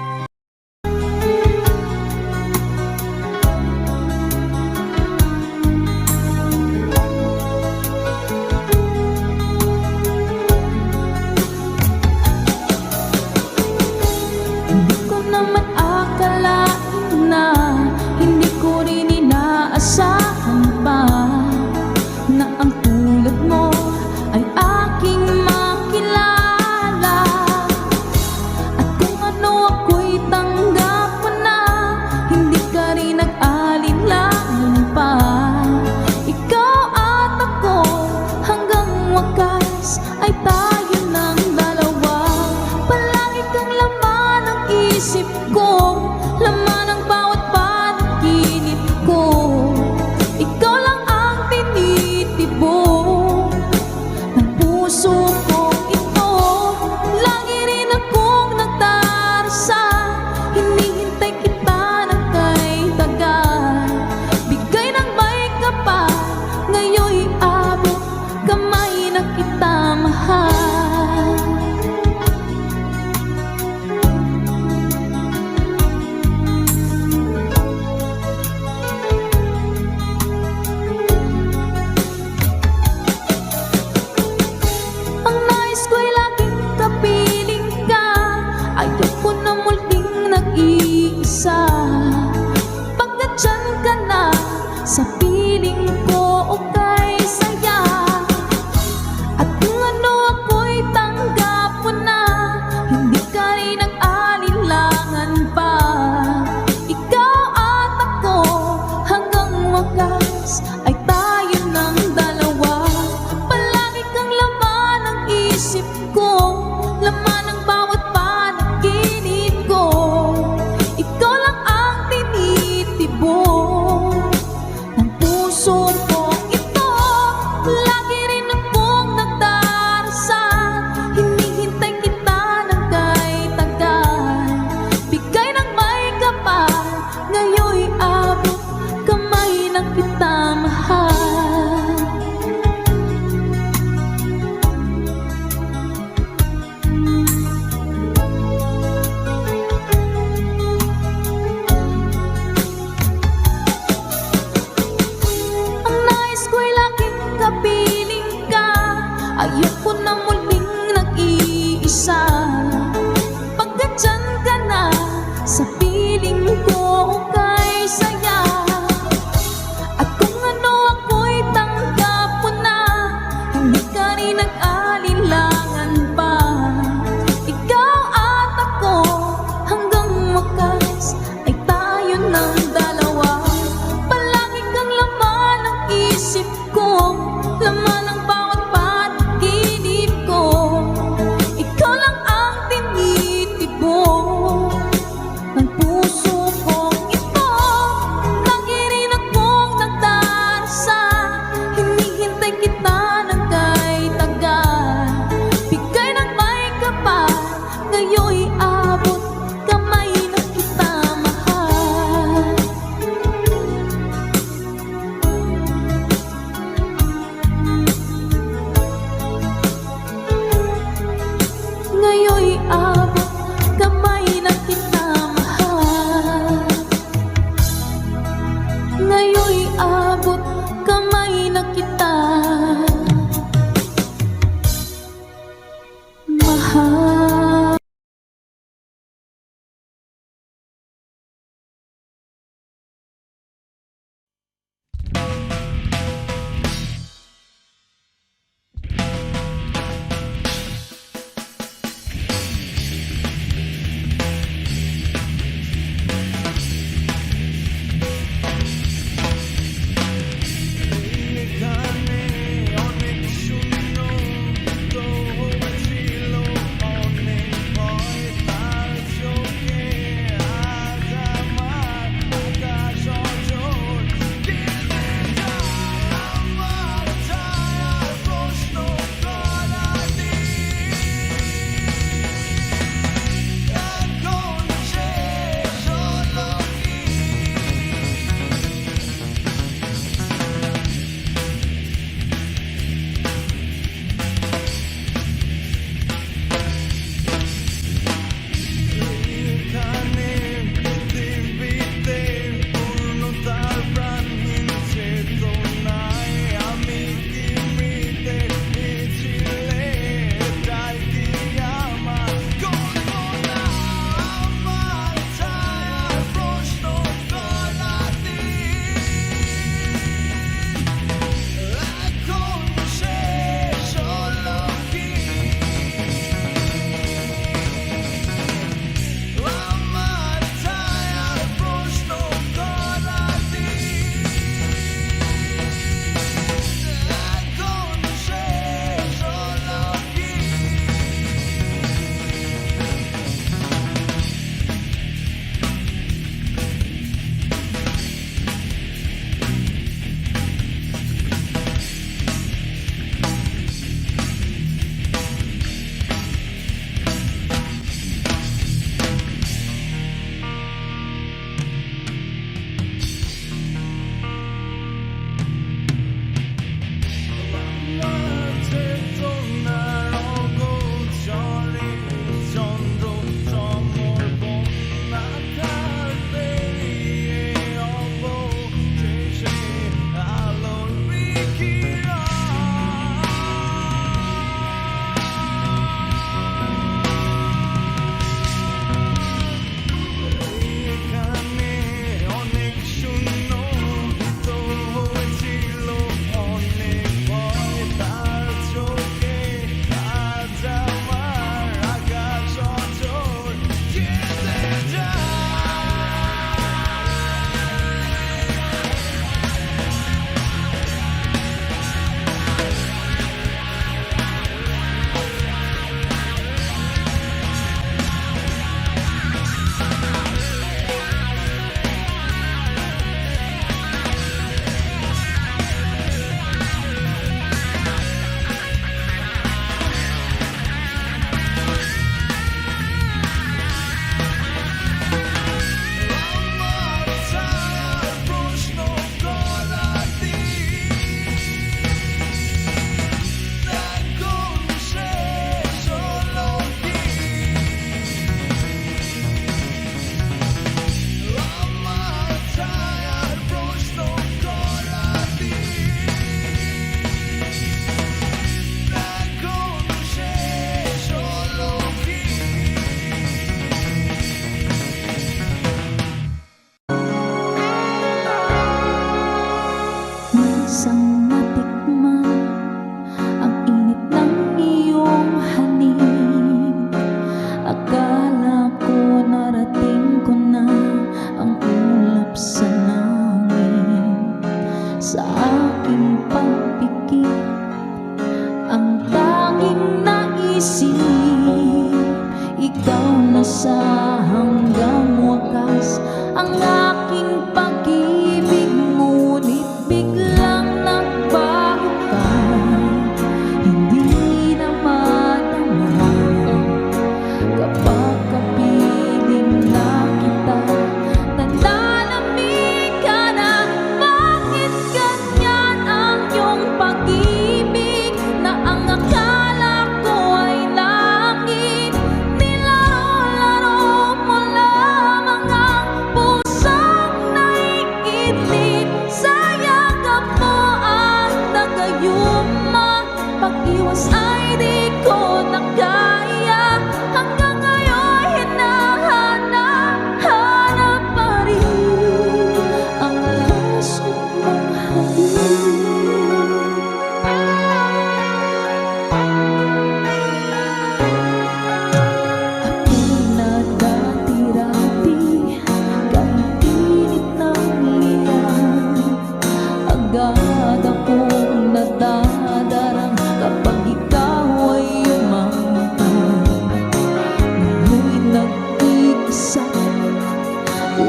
Hindi ko naman akalain na hindi ko rin inaasahan pa na ang tulad mo ay aking makilala. At kung ano ako'y tanggap mo na, hindi ka rin nag-alinlangan pa. Ikaw at ako hanggang wakas ay tayo ng dalawa. Palagi kang laman ng isip ko, laman ng bawat panaginip ko. Ikaw lang ang tinitibok ng puso ko ito. Lagi rin akong nagdarasal, hinihintay kita ng kay tagal. Bigay ng may kapal, ngayon'y abot kamay na kita mahal.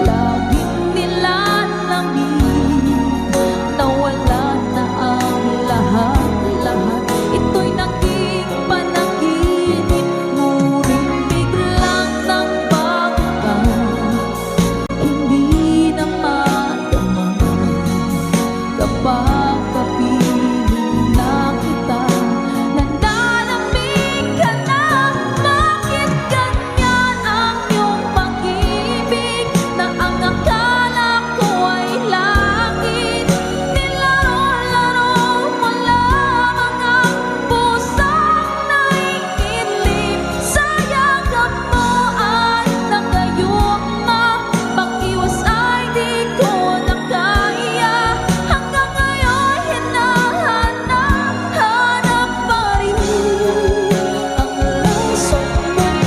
laging nilalamig, nawala na ang lahat-lahat. Ito'y naging panaginip, ngunit biglang nang bangkang, hindi na madama kapag kapiling na kita. Nanlalamig ka na, bakit ganyan ang iyong pag-ibig, na ang akala ko ay langit? Nilaro-laro mo lamang ang pusang naiinip, sa yakap mo ay nagayuma, pag-iwas ay di ko na kaya. Hanggang ngayon hinahanap-hanap pa rin ang laso mong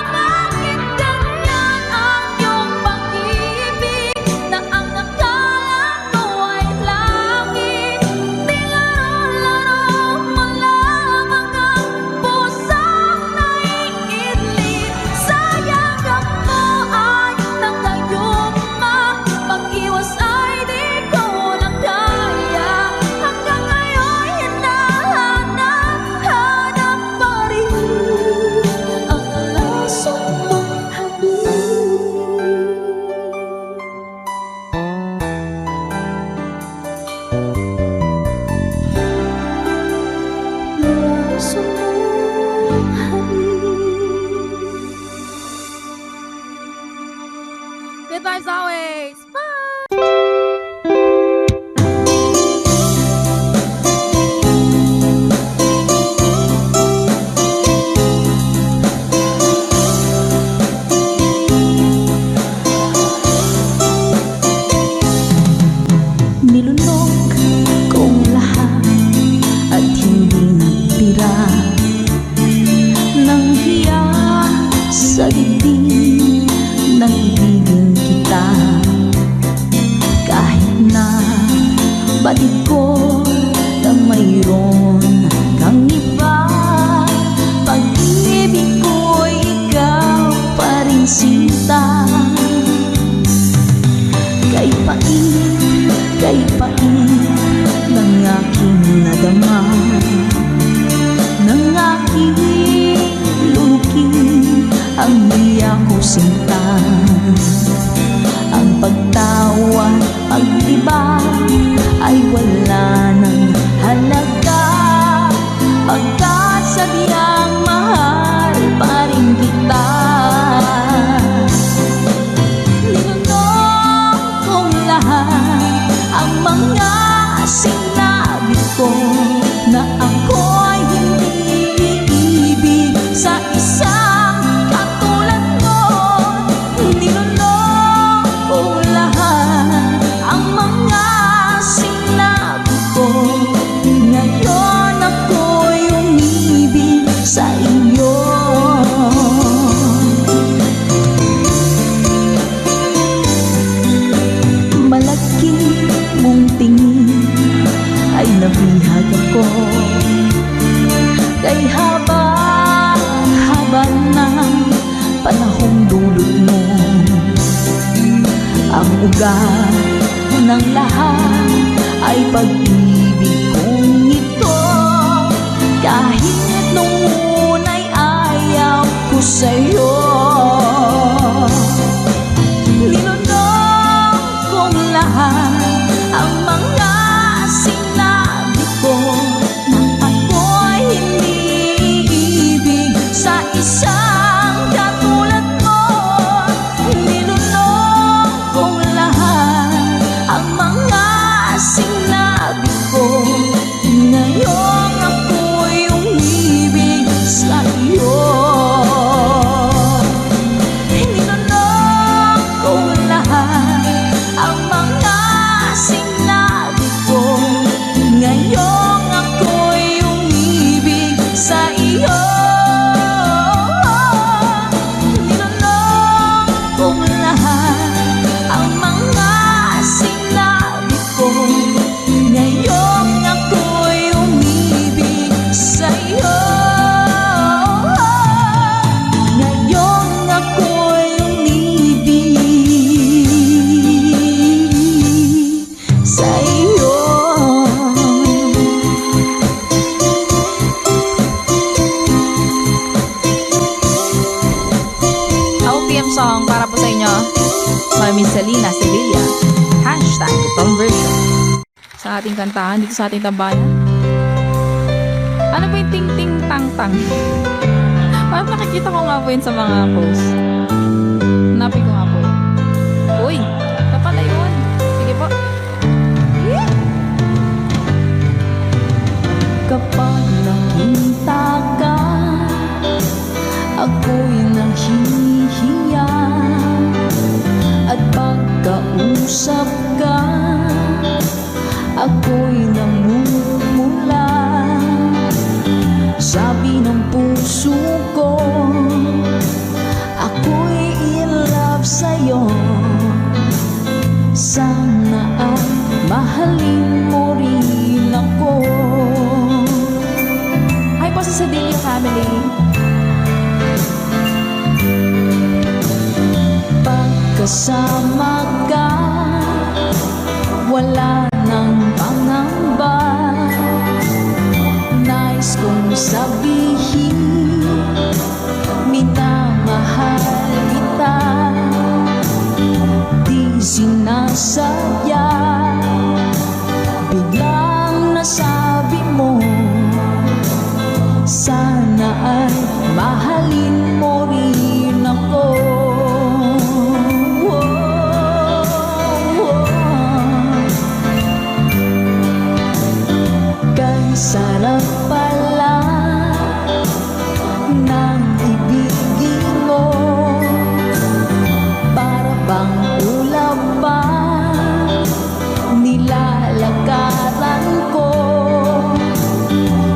bakit ganyan ang iyong pag-ibig, na ang akala ko ay langit? Nilaro-laro mo lamang ang pusang naiinip, sa yakap mo ay nagayuma, pag-iwas ay di ko na kaya. Hanggang ngayon hinahanap-hanap pa rin ang laso mong laso mong Good vibes always. Bye! Nilunok kong lahat at hindi nagtira ng hiya sa dibdib ng ibigin kita. Kahit na batid ko na mayroon kang iba, pag-ibig ko'y ikaw pa rin sinta. Kay pait ng aking nadama, ng aking lulukin ang hiya ko sinta. Ang pagtawa, pag-iba ay wala ng halaga, pagkat sadyang mahal pa rin kita. Nilunok kong lahat ang mga sinabi ko, na ako'y hindi iibig sa isang katulad mo. Nilunok kong lahat ang mga sinabi ko, ngayon ako'y umibig sa iyo. Malaki mong tingin ay nabihag ako, kay haba ng panahong dulot mo. Ang ugat ng lahat ay pag-ibig kong ito, kahit nung una'y ayaw ko sa'yo. Nilunok kong lahat ang mga sinabi ko, na ako'y hindi ibig sa isang katulad mo. Nilunok kong lahat ang mga sinabi ko, ngayon ako'y umibig sa iyo. Miss Selena Sevilla. Hashtag conversion. Sa ating kantahan dito sa ating tambayan. Ano ba yung ting-ting-tang-tang? Parang nakikita ko nga po yun sa mga posts. Hanapin ko nga po yun. Uy, kapala yun. Sige po. Yeah. Kapag nakita ka, ako'y nahihiya. At pagkausap ka, ako'y namumula. Sabi ng puso ko, ako'y in love sa'yo. Sana ay mahalin mo rin ako. Hi po sa Sedilio family. Pagkasama ka, wala nang pangamba. Nais kong sabihin, minamahal kita. Di sinasadya, biglang nasabi mo. Sana ay mahalin mo rin ako. Kay sarap pala ng ibigin mo. Para bang ulap pa nilalakaran ko.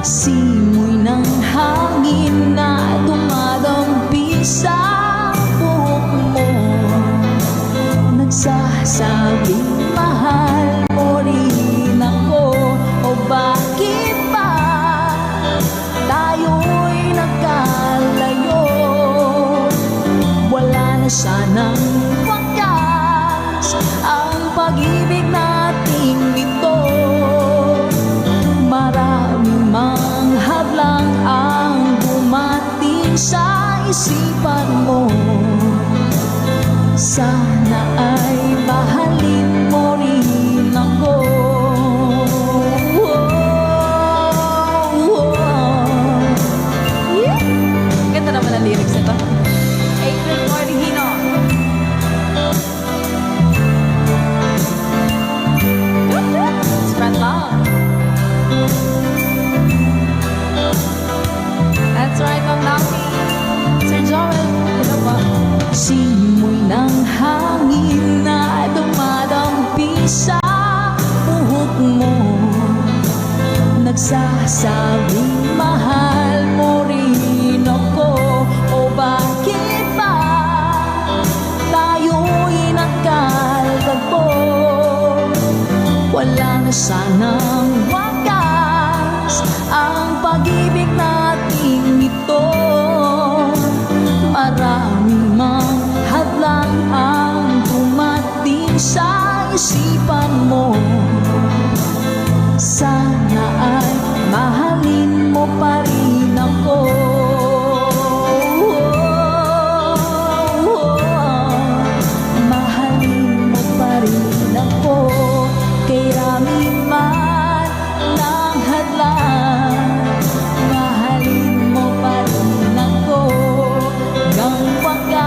Simoy ng hangin na dumadampi sa buhok mo. Nagsasabing mahal mo rin ako. O bakit ba tayo'y nagkalayo? Wala na sanang wakas ang pag-ibig nating ito. Maraming mang hadlang ang dumating sa isipan mo. Sana ay mahalin mo rin ako. Yeah. Ganda naman ang lyrics nito. April Cordigino. Spread love. That's right, Ma'am Nami. Sir Joel, hello po. Simoy ng hangin na dumadampi sa buhok mo. Nagsasabing mahal mo rin ako. O bakit ba tayo'y nagkalagpo? Wala na sanang wakas ang pag-ibig nating ito. Maraming mang hadlang ang dumating sa isipan mo. Sana ay mahalin mo pa rin ako. Mahalin mo pa rin ako. Kay rami man ng hadlang, mahalin mo pa rin ako. Hanggang wakas,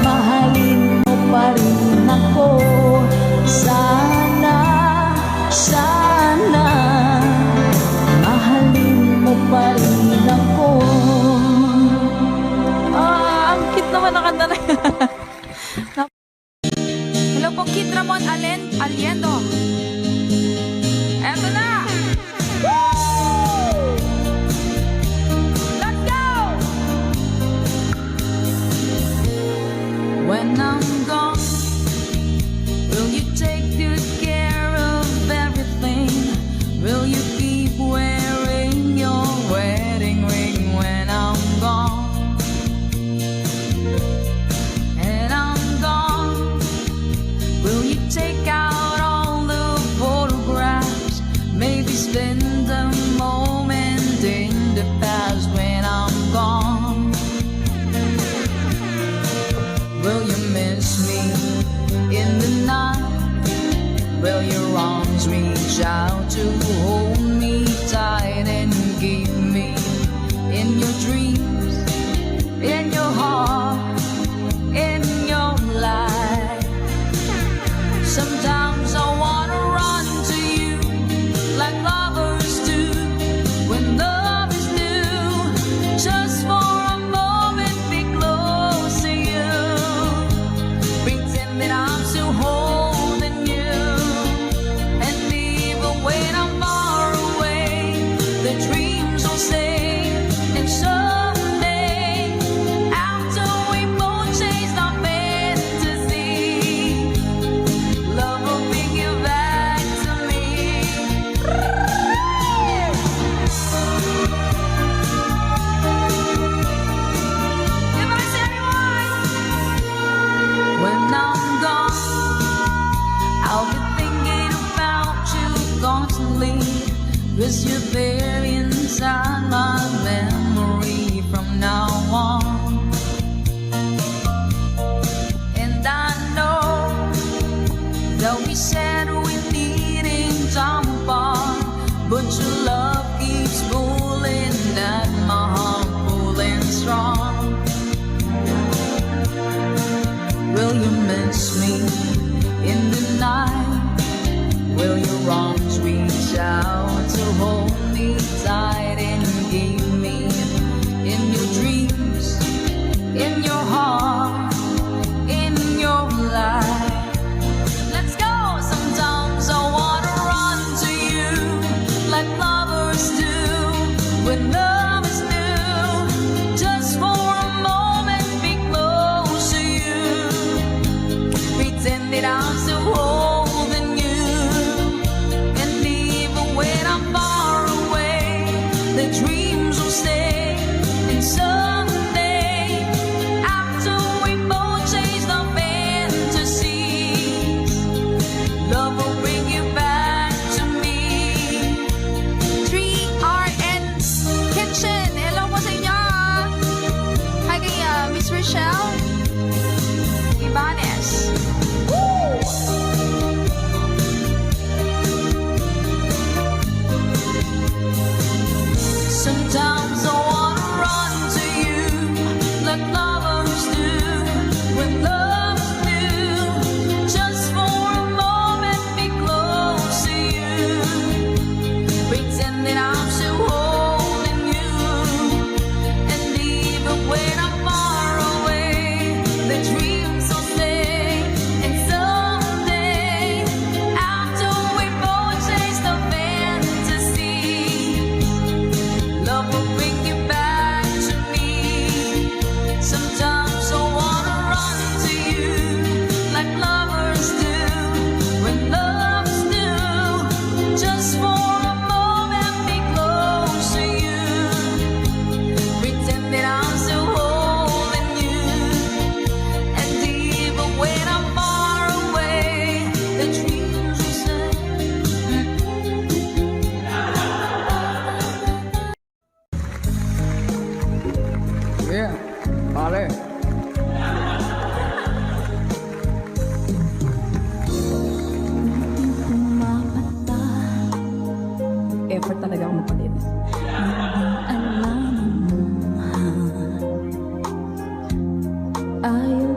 mahalin mo pa rin ako. Sana, sana, mahalin mo pa rin ako. Ang cute naman ang kanta na yan. Hello po, Kid Ramon Aliendo. Eto na! Woo! Let's go! When I'm gone, will you take good care of everything? Will you keep wearing your wedding ring when I'm gone? And I'm gone. Will you take out all the photographs? Maybe spend a moment in the past when I'm gone. Will your arms reach out to hold me tight and keep me in your dreams, in your heart, in your life? Sometimes I wanna run to you like lovers do when love is new. Just for a moment, be close to you. Pretend that I'm still holding you. And even when I'm far away, the dreams will stay. And someday, after we both chased our fantasy, love will bring you back to me. If I say when I'm gone, I'll be thinking about you constantly, 'cause you're there inside my memory from now on. And I know that we said we needing time apart, but your love keeps pulling at my heart, pulling strong. Will you miss me in the night? Will your arms reach out to hold me tight and keep me in your dreams, in your heart, in your life? Let's go! Sometimes I wanna run to you like lovers do when love is new. Just for a moment, be close to you. Pretend that I'm still holding you. And even when I'm far away, the dreams will stay. And someday, after we both chase our fantasies, love will bring you back to me. 3RN Kitchen. Hello po sa inyo. Hi kay Miss Rochelle Ibanez. Sometimes I wanna run to you like lovers do when love's new. Just for a moment, be close to you. Pretend that I'm still holding you. And even when I'm far away, the dreams will stay. And someday, after we both chase the fantasy, love will bring you back to me. Sometimes I wanna run to you like lovers do when love's new. Just for a moment, be close to you. Pretend that I'm still holding you. And even when I'm far away, the dreams will say. Yeah, pare. Effort talaga ako mapalit. Alam mo, ayaw